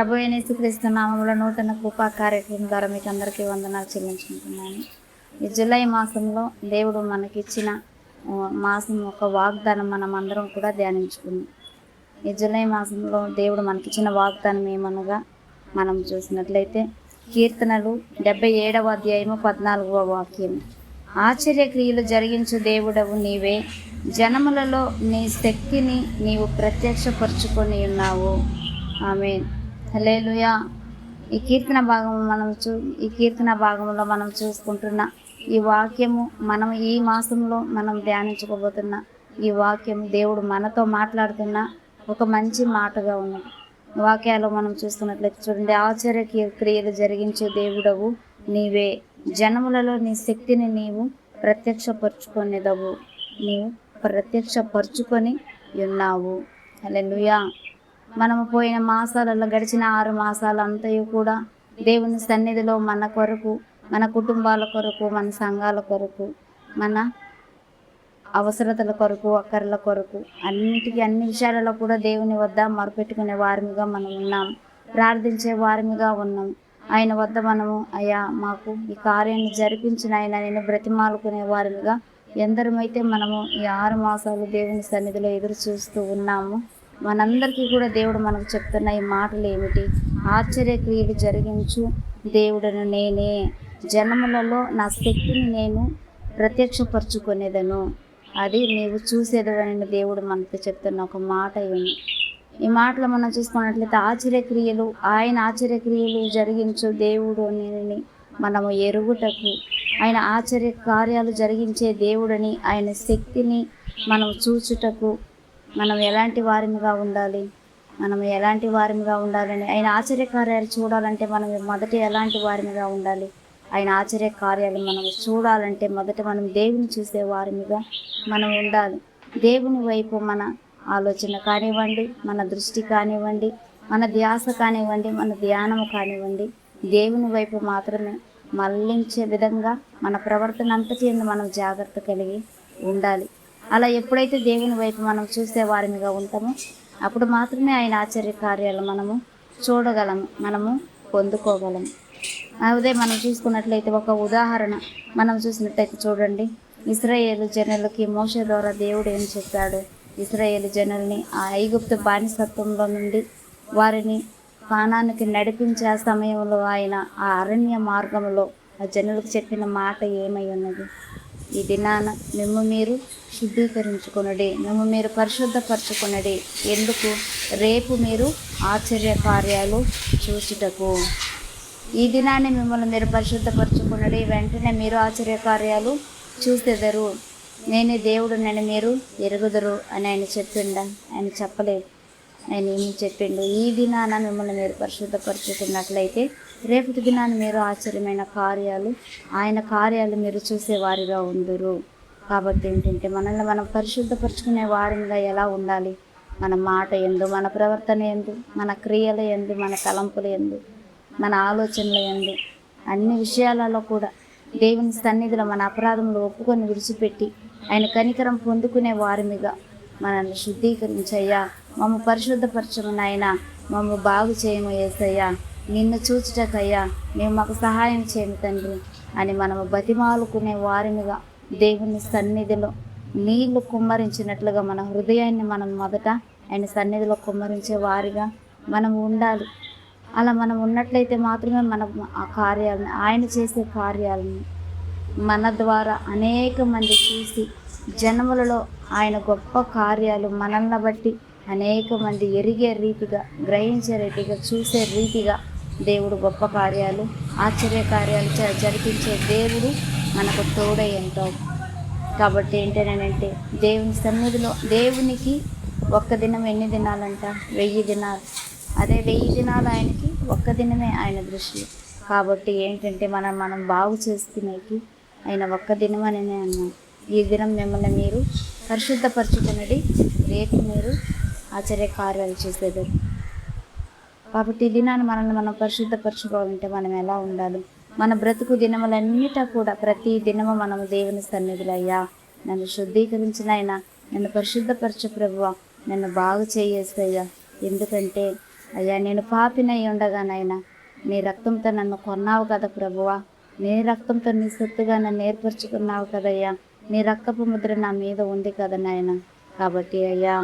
ప్రభు అయిన యేసుక్రీస్తు నామములో నూతన కృపా కార్యక్రమం ద్వారా మీకు అందరికీ వందనాలు చెల్లించుకుంటున్నాను. ఈ జూలై మాసంలో దేవుడు మనకిచ్చిన మాసం ఒక వాగ్దానం మనం అందరం కూడా ధ్యానించుకుందాం. ఈ జూలై మాసంలో దేవుడు మనకిచ్చిన వాగ్దానం ఏమనగా మనం చూసినట్లయితే కీర్తనలు 77వ అధ్యాయము 14వ వాక్యం. ఆశ్చర్యక్రియలు జరిగించు దేవుడవు నీవే, జనములలో నీ శక్తిని నీవు ప్రత్యక్షపరుచుకొని ఉన్నావు. ఆమేన్. హల్లెలూయా. ఈ కీర్తన భాగంలో మనం చూసుకుంటున్న ఈ వాక్యము, మనం ఈ మాసంలో మనం ధ్యానించుకోబోతున్న ఈ వాక్యం దేవుడు మనతో మాట్లాడుతున్న ఒక మంచి మాటగా ఉన్నది. వాక్యాలు మనం చూసుకున్నట్లయితే చూడండి, ఆశ్చర్య క్రియలు జరిగించే దేవుడవు నీవే, జనములలో నీ శక్తిని నీవు ప్రత్యక్షపరుచుకొని ఉన్నావు. హల్లెలూయా. మనము పోయిన మాసాలలో గడిచిన 6 మాసాలు అంతయు కూడా దేవుని సన్నిధిలో మన కొరకు, మన కుటుంబాల కొరకు, మన సంఘాల కొరకు, మన అవసరతల కొరకు, అక్కర్ల కొరకు, అన్ని విషయాలలో కూడా దేవుని వద్ద మొరపెట్టుకునే వారిగా మనం ఉన్నాం, ప్రార్థించే వారిగా ఉన్నాం. ఆయన వద్ద మనము అయ్యా మాకు ఈ కార్యాన్ని జరిపించిన ఆయన నేను బ్రతిమాలుకునే వారిగా ఎందరమైతే మనము ఈ 6 మాసాలు దేవుని సన్నిధిలో ఎదురు చూస్తూ ఉన్నాము. మనందరికీ కూడా దేవుడు మనకు చెప్తున్న ఈ మాటలు ఏమిటి? ఆశ్చర్యక్రియలు జరిగించు దేవుడను నేనే, జనములలో నా శక్తిని నేను ప్రత్యక్షపరచుకునేదను, అది నీవు చూసేదవని దేవుడు మనకు చెప్తున్న ఒక మాట ఏమి. ఈ మాటలు మనం చూసుకున్నట్లయితే ఆయన ఆశ్చర్యక్రియలు జరిగించు దేవుడు నేనని మనము ఎరుగుటకు, ఆయన ఆశ్చర్య కార్యాలు జరిగించే దేవుడని, ఆయన శక్తిని మనం చూచుటకు మనం ఎలాంటి వారిగా ఉండాలి, ఆయన ఆశ్చర్యకార్యాలు చూడాలంటే మనం మొదట ఎలాంటి వారిగా ఉండాలి? ఆయన ఆశ్చర్యకార్యాలు మనం చూడాలంటే మొదట మనం దేవుని చూసే వారిగా మనం ఉండాలి. దేవుని వైపు మన ఆలోచన కానివ్వండి, మన దృష్టి కానివ్వండి, మన ధ్యాస కానివ్వండి, మన ధ్యానము కానివ్వండి, దేవుని వైపు మాత్రమే మళ్ళించే విధంగా మన ప్రవర్తన అంతటి మనం జాగ్రత్త కలిగి ఉండాలి. అలా ఎప్పుడైతే దేవుని వైపు మనం చూసే వారిగా ఉంటామో అప్పుడు మాత్రమే ఆయన ఆశ్చర్య కార్యాలు మనము చూడగలము, మనము పొందుకోగలము. అదే మనం చూసుకున్నట్లయితే ఒక ఉదాహరణ మనం చూసినట్లయితే చూడండి, ఇశ్రాయేలు జనులకి మోషే ద్వారా దేవుడు ఏం చెప్పాడు? ఇశ్రాయేలు జనుల్ని ఆ ఐగుప్తు బానిసత్వంలో నుండి వారిని కానానికి నడిపించే సమయంలో ఆయన ఆ అరణ్య మార్గంలో ఆ జనులకు చెప్పిన మాట ఏమై ఉన్నది? ఈ దినాన మిమ్ము మీరు శుద్ధీకరించుకొనుడి, మిమ్ము మీరు పరిశుద్ధపరచుకొనుడి. ఎందుకు? రేపు మీరు ఆశ్చర్య కార్యాలు చూచుటకు. ఈ దినాన్ని మిమ్మల్ని మీరు పరిశుద్ధపరచుకొనుడి, వెంటనే మీరు ఆశ్చర్య కార్యాలు చూసేదరు, నేనే దేవుడు నన్ను మీరు ఎరుగుదరు అని ఆయన చెప్పిండా? ఆయన చెప్పలేదు. ఆయన ఏమి చెప్పిండు? ఈ దినాన మిమ్మల్ని మీరు పరిశుద్ధపరచుకున్నట్లయితే రేపటి దినాన్ని మీరు ఆశ్చర్యమైన కార్యాలు, ఆయన కార్యాలు మీరు చూసేవారిగా ఉందరు. కాబట్టి ఏంటంటే మనల్ని మనం పరిశుద్ధపరచుకునే వారిగా ఎలా ఉండాలి? మన మాట ఎందు, మన ప్రవర్తన ఎందు, మన క్రియల ఎందు, మన తలంపుల ఎందు, మన ఆలోచనల ఎందు, అన్ని విషయాలలో కూడా దేవుని సన్నిధిలో మన అపరాధములు ఒప్పుకొని విడిచిపెట్టి ఆయన కనికరం పొందుకునే వారిగా మనల్ని శుద్ధీకరించయ్యా, మమ్మ పరిశుద్ధపరచమని ఆయన మమ్మ బాగు చేయము యేసయ్యా, నిన్ను చూచుటకయ్యా మేము మాకు సహాయం చేయము తండ్రి అని మనము బతిమాలుకునే వారిగా దేవుని సన్నిధిలో నీళ్లు కుమ్మరించినట్లుగా మన హృదయాన్ని మనం మొదట ఆయన సన్నిధిలో కుమ్మరించే వారిగా మనం ఉండాలి. అలా మనం ఉన్నట్లయితే మాత్రమే మనం ఆ కార్యాలను, ఆయన చేసే కార్యాలను మన ద్వారా అనేక మంది చూసి జనములలో ఆయన గొప్ప కార్యాలు మనల్ని బట్టి అనేక మంది ఎరిగే రీతిగా, గ్రహించే రీతిగా, చూసే రీతిగా దేవుడు గొప్ప కార్యాలు, ఆశ్చర్య కార్యాలు జరిపించే దేవుడు మనకు తోడై ఉంటాడు. కాబట్టి ఏంటంటే దేవుని సన్నిధిలో దేవునికి ఒక్క దినం ఎన్ని దినాలంట? 1000 దినాలు. అదే 1000 దినాలు ఆయనకి ఒక్క దినమే ఆయన దృష్టి. కాబట్టి ఏంటంటే మనం బాగు చేసుకునేకి ఆయన ఒక్క దినం అని అన్నాం. ఈ దినం మిమ్మల్ని మీరు పరిశుద్ధపరచుకున్నది, రేపు మీరు ఆశ్చర్య కార్యాలు చేసేది. కాబట్టి ఈ దినాన్ని మనల్ని మనం పరిశుద్ధపరచుకోవాలంటే మనం ఎలా ఉండాలి? మన బ్రతుకు దినములన్నిటా కూడా ప్రతి దినము మనము దేవుని సన్నిధిలో అయ్యా నన్ను శుద్ధీకరించిన ఆయన, నన్ను పరిశుద్ధపరచు ప్రభువా, నన్ను బాగు చేయేసయ్యా. ఎందుకంటే అయ్యా నేను పాపినై ఉండగానైనా నీ రక్తంతో నన్ను కొన్నావు కదా ప్రభువా, నీ రక్తంతో నీ సొత్తుగా నన్ను ఏర్పరచుకున్నావు కదయ్యా, నీ రక్తపు ముద్ర నా మీద ఉంది కదా నాయన. కాబట్టి అయ్యా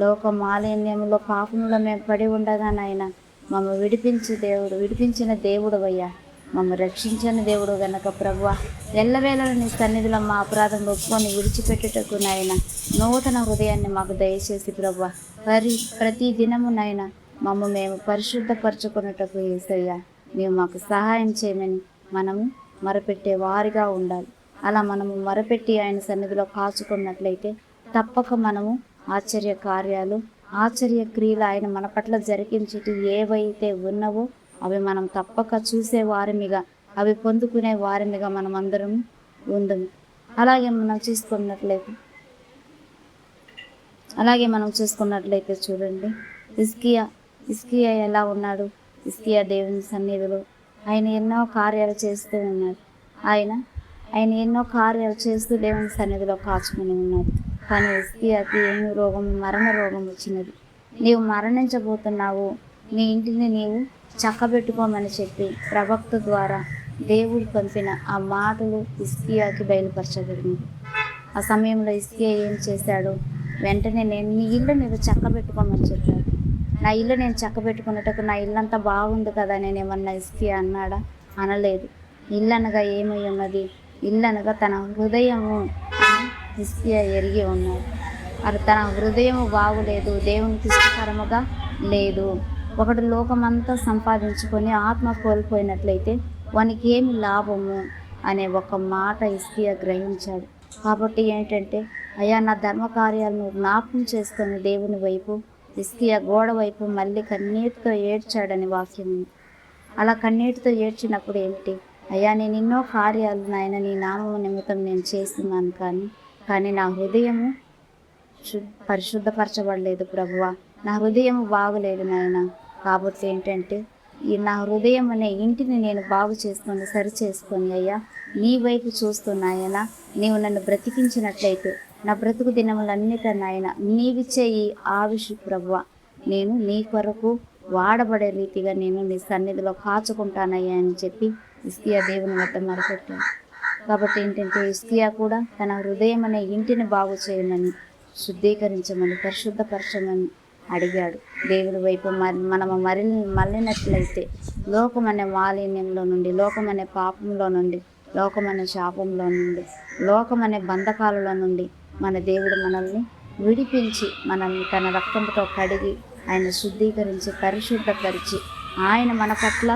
లోక మాలిన్యంలో పాపంలో మేము పడి ఉండగా నాయన మమ్మల్ని విడిపించిన దేవుడు అయ్యా, మమ్మల్ని రక్షించిన దేవుడు గనక ప్రభువా, ఎల్లవేళ నీ సన్నిధిలో మా అపరాధం ఒప్పుకొని విడిచిపెట్టుటకు నాయన నూతన హృదయాన్ని మాకు దయచేసి ప్రభువా, ప్రతి దినము నాయన మేము పరిశుద్ధపరచుకున్నటకు యేసయ్యా నీవు మాకు సహాయం చేయమని మనము మొరపెట్టే వారిగా ఉండాలి. అలా మనము మొరపెట్టి ఆయన సన్నిధిలో కాచుకున్నట్లయితే తప్పక మనము ఆశ్చర్య కార్యాలు, ఆశ్చర్య క్రియలు ఆయన మన పట్ల జరిగించేటి ఏవైతే ఉన్నవో అవి మనం తప్పక చూసే వారిమిగా, అవి పొందుకునే వారిమిగా మనం అందరం ఉందము. అలాగే మనం చూసుకున్నట్లయితే చూడండి, ఇస్కియా ఎలా ఉన్నాడు. ఇస్కియా దేవుని సన్నిధిలో ఆయన ఎన్నో కార్యాలు చేస్తూ ఉన్నాడు. ఆయన ఎన్నో కార్యాలు చేస్తూ దేవుని సన్నిధిలో కాచుకుని ఉన్నాడు. కానీ ఇస్కియాకి ఏమి మరణ రోగం వచ్చినది. నీవు మరణించబోతున్నావు, నీ ఇంటిని నీవు చక్కబెట్టుకోమని చెప్పి ప్రవక్త ద్వారా దేవుడు పంపిన ఆ మాటలు ఇస్కియాకి బయలుపరచబడింది. ఆ సమయంలో ఇస్కియా ఏం చేశాడు, వెంటనే నీ ఇల్లు నీవు చక్కబెట్టుకోమని చెప్పాడు. నా ఇల్లు నేను చక్కబెట్టుకున్నట్టుకు నా ఇల్లంతా బాగుంది కదా నేనేమన్నా ఇస్కియా అన్నాడా? అనలేదు. ఇల్లు అనగా ఏమై ఉన్నది, ఇల్లు అనగా తన హృదయము ఇస్కియా ఎరిగి ఉన్నాడు. అది తన హృదయము బాగులేదు, దేవునికి ఇష్టకరముగా లేదు. ఒకటి లోకమంతా సంపాదించుకొని ఆత్మ కోల్పోయినట్లయితే వానికి ఏమి లాభము అనే ఒక మాట ఇస్కియా గ్రహించాడు. కాబట్టి ఏంటంటే అయ్యా నా ధర్మకార్యాలను జ్ఞాపకం చేసుకొని దేవుని వైపు ఇస్కియా గోడ వైపు మళ్ళీ కన్నీటితో ఏడ్చాడని వాక్యం ఉంది. అలా కన్నీటితో ఏడ్చినప్పుడు ఏమిటి, అయ్యా నేను ఎన్నో కార్యాలు నాయన నీ నామము నిమిత్తం నేను చేస్తున్నాను, కానీ నా హృదయము పరిశుద్ధపరచబడలేదు ప్రభువా, నా హృదయం బాగులేదు నాయన. కాబట్టి ఏంటంటే నా హృదయం అనే ఇంటిని నేను బాగు చేసుకొని సరి చేసుకొని అయ్యా నీ వైపు చూస్తున్నాయన, నీవు నన్ను బ్రతికించినట్లయితే నా బ్రతుకు దినములన్నిట నాయన నీవిచ్చే ఈ ఆవిష్ ప్రభువా నేను నీ కొరకు వాడబడే రీతిగా నేను నీ సన్నిధిలో కాచుకుంటానయ్యా అని చెప్పి ఇస్కియా దేవుని వద్ద మొరపెట్టాడు. కాబట్టి ఏంటంటే ఇస్కియా కూడా తన హృదయం అనే ఇంటిని బాగు చేయమని, శుద్ధీకరించమని, పరిశుద్ధపరచమని అడిగాడు. దేవుడి వైపు మనము మళ్ళినట్లయితే లోకమనే మాలిన్యంలో నుండి, లోకమనే పాపంలో నుండి, లోకమనే శాపంలో నుండి, లోకమనే బంధకాలలో నుండి మన దేవుడు మనల్ని విడిపించి మనల్ని తన రక్తంతో కడిగి ఆయన శుద్ధీకరించి పరిశుద్ధపరిచి ఆయన మన పట్ల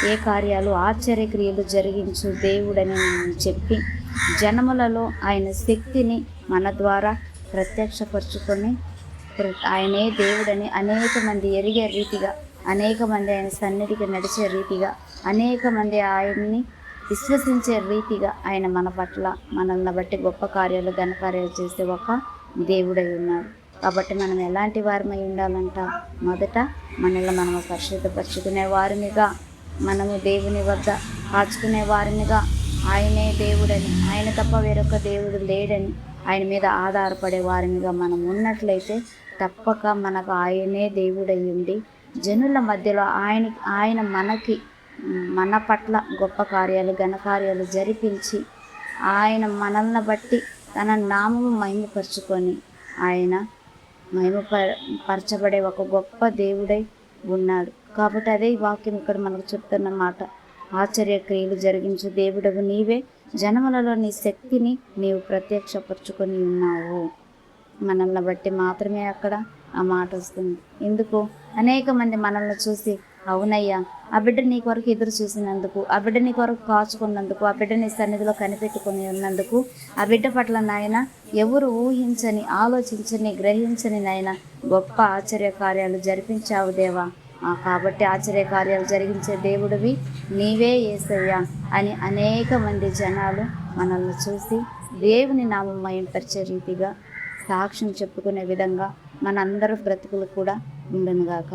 ఏ కార్యాలు ఆశ్చర్యక్రియలు జరిగించు దేవుడని చెప్పి జనములలో ఆయన శక్తిని మన ద్వారా ప్రత్యక్షపరుచుకొని ఆయనే దేవుడని అనేక మంది ఎరిగే రీతిగా, అనేక మంది ఆయన సన్నిధికి నడిచే రీతిగా, అనేక మంది ఆయన్ని విశ్వసించే రీతిగా ఆయన మన పట్ల మనల్ని బట్టి గొప్ప కార్యాలు ఘనకార్యాలు చేసే ఒక దేవుడై ఉన్నాడు. కాబట్టి మనం ఎలాంటి వారమై ఉండాలంట, మొదట మనల్ని మనము పరిశుద్ధపరచుకునే వారినిగా, మనము దేవుని వద్ద కాచుకునే వారినిగా, ఆయనే దేవుడని, ఆయన తప్ప వేరొక దేవుడు లేడని ఆయన మీద ఆధారపడే వారినిగా మనం ఉన్నట్లయితే తప్పక మనకు ఆయనే దేవుడై ఉండి జనుల మధ్యలో ఆయన మన పట్ల గొప్ప కార్యాలు ఘనకార్యాలు జరిపించి ఆయన మనల్ని బట్టి తన నామము మహిమపరుచుకొని ఆయన మహిమపరచబడే ఒక గొప్ప దేవుడై ఉన్నాడు. కాబట్టి అదే వాక్యం ఇక్కడ మనకు చెప్తున్న మాట, ఆశ్చర్య క్రియలు జరిగించు దేవుడవు నీవే, జనములలో నీ శక్తిని నీవు ప్రత్యక్షపరుచుకొని ఉన్నావు. మనల్ని బట్టి మాత్రమే అక్కడ ఆ మాట వస్తుంది. ఎందుకు? అనేక మంది మనల్ని చూసి అవునయ్యా ఆ బిడ్డ నీ కొరకు ఎదురు చూసినందుకు, ఆ బిడ్డ నీ కొరకు కాచుకున్నందుకు, ఆ బిడ్డ నీ సన్నిధిలో కనిపెట్టుకుని ఉన్నందుకు, ఆ బిడ్డ పట్ల నాయన ఎవరు ఊహించని, ఆలోచించని, గ్రహించని నాయన గొప్ప ఆశ్చర్య కార్యాలు జరిపించావు దేవా. కాబట్టి ఆశ్చర్య కార్యాలు జరిగించే దేవుడివి నీవే యేసయ్యా అని అనేక మంది జనాలు మనల్ని చూసి దేవుని నామం మహిమపరిచే రీతిగా సాక్ష్యం చెప్పుకునే విధంగా మనందరూ బ్రతుకులు కూడా ఉండునుగాక.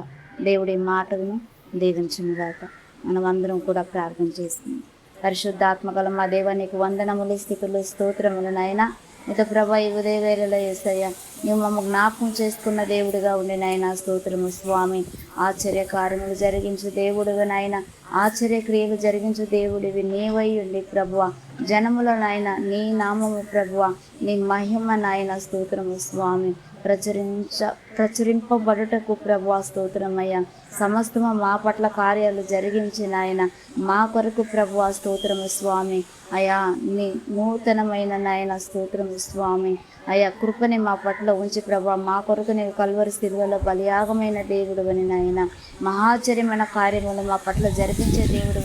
దేవుడి మాటలను దీవించునుగాక. మనం అందరం కూడా ప్రార్థన చేస్తున్నాం. పరిశుద్ధాత్మగల మా దేవా నీకు వందనములు, స్తుతులు, స్తోత్రములు నాయన. ఇత ప్రభా ఈ ఉదయ వేళలో యేసయ్య నువ్వు మమ్మ జ్ఞాపకం చేసుకున్న దేవుడిగా ఉండి నాయన స్తోత్రము స్వామి. ఆశ్చర్య కార్యములు జరిగించు దేవుడుగా నాయన, ఆశ్చర్య క్రియలు జరిగించు దేవుడివి నీవై ఉండి ప్రభువ, జనముల నాయన నీ నామము ప్రభువ, నీ మహిమ నాయన స్తోత్రము స్వామి ప్రచురింపబడుటకు ప్రభువా స్తోత్రమయ్యా. సమస్తము మా పట్ల కార్యాలు జరిగించిన ఆయన మా కొరకు ప్రభువా స్తోత్రము స్వామి. అయా నీ నూతనమైన నాయన స్తోత్రము స్వామి. అయా కృపని మా పట్ల ఉంచి ప్రభా, మా కొరకు నీవు కల్వరి శిలువలో బలియాగమైన దేవుడు అని నాయన, మహాచర్యమైన కార్యములు మా పట్ల జరిపించే దేవుడు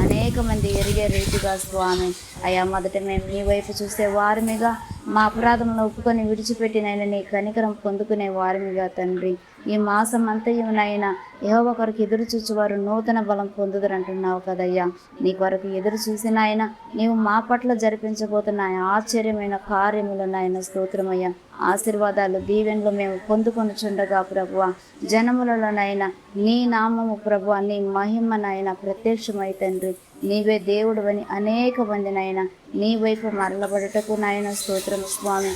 అనేక మంది ఎరిగే రీతిగా స్వామి. అయా మొదట మేము నీ వైపు చూసే వారిమిగా, మా అపరాధములను ఒప్పుకొని విడిచిపెట్టినైనా నీ కనికరం పొందుకునే వారిమిగా తండ్రి, ఈ మాసం అంతయునైనా యెహోవా కొరకు ఎదురు చూచేవారు నూతన బలం పొందుదురు అంటున్నావు కదయ్యా. నీ కొరకు ఎదురు చూసిన ఆయన నీవు మా పట్ల జరిపించబోతున్న ఆశ్చర్యమైన కార్యములు నాయన స్తోత్రమయ్యా. ఆశీర్వాదాలు దీవెనలు మేము పొందుకొని చుండగా ప్రభువ, జనములలోనైనా నీ నామము ప్రభువ, నీ మహిమ నాయన ప్రత్యక్షమై తండ్రి నీవే దేవుడు అని అనేక మందినైనా నీ వైపు మరలబడుటకు నాయన స్తోత్రం స్వామి.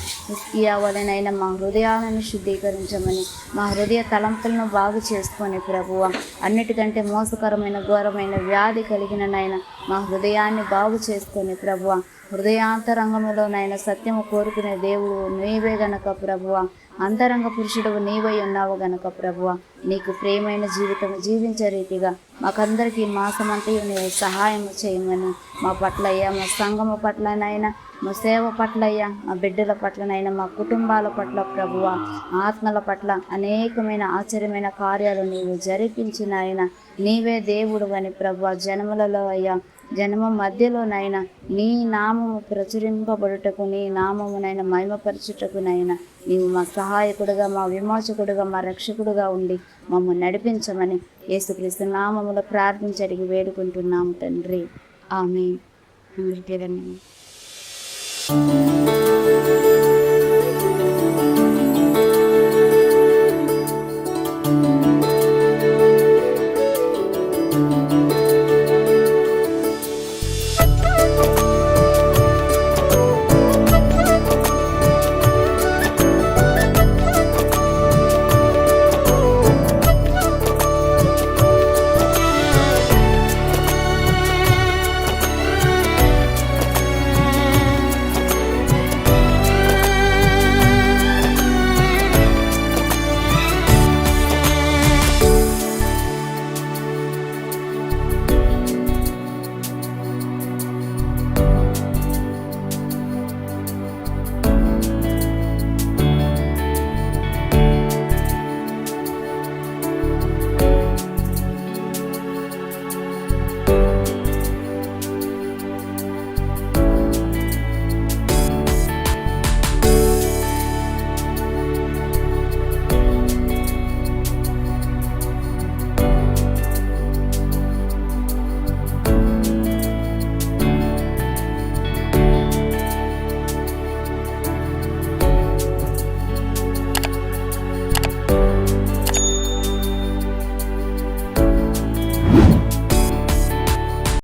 ఇవ్వాలనైనా మా హృదయాలను శుద్ధీకరించమని, మా హృదయ తలంపులను బాగు చేసుకొని ప్రభువ, అన్నిటికంటే మోసకరమైన ఘోరమైన వ్యాధి కలిగిన నాయన మా హృదయాన్ని బాగు చేసుకొని ప్రభువ, హృదయాంతరంగములోనైనా సత్యము కోరుకునే దేవుడు నీవే గనక ప్రభువ, అంతరంగ పురుషుడు నీవై ఉన్నావు గనక ప్రభువ, నీకు ప్రేమైన జీవితం జీవించే రీతిగా మాకందరికీ మాసమంతా నీవు సహాయం చేయమని, మా పట్ల అయ్యా, మా సంఘము పట్లనైనా, మా సేవ పట్ల అయ్యా, మా బిడ్డల పట్లనైనా, మా కుటుంబాల పట్ల ప్రభువ, ఆత్మల పట్ల అనేకమైన ఆశ్చర్యమైన కార్యాలు నీవు జరిపించిన ఆయన నీవే దేవుడు అని ప్రభువ, జనములలో అయ్యా, జన్మ మధ్యలోనైనా నీ నామము ప్రచురింపబడుటకు, నీ నామమునైనా మహిమపరచుటకునైనా నీవు మా సహాయకుడుగా, మా విమోచకుడుగా, మా రక్షకుడుగా ఉండి మమ్మల్ని నడిపించమని యేసుక్రీస్తు నామములో ప్రార్థించి అడిగి వేడుకుంటున్నాము తండ్రి. ఆమేన్.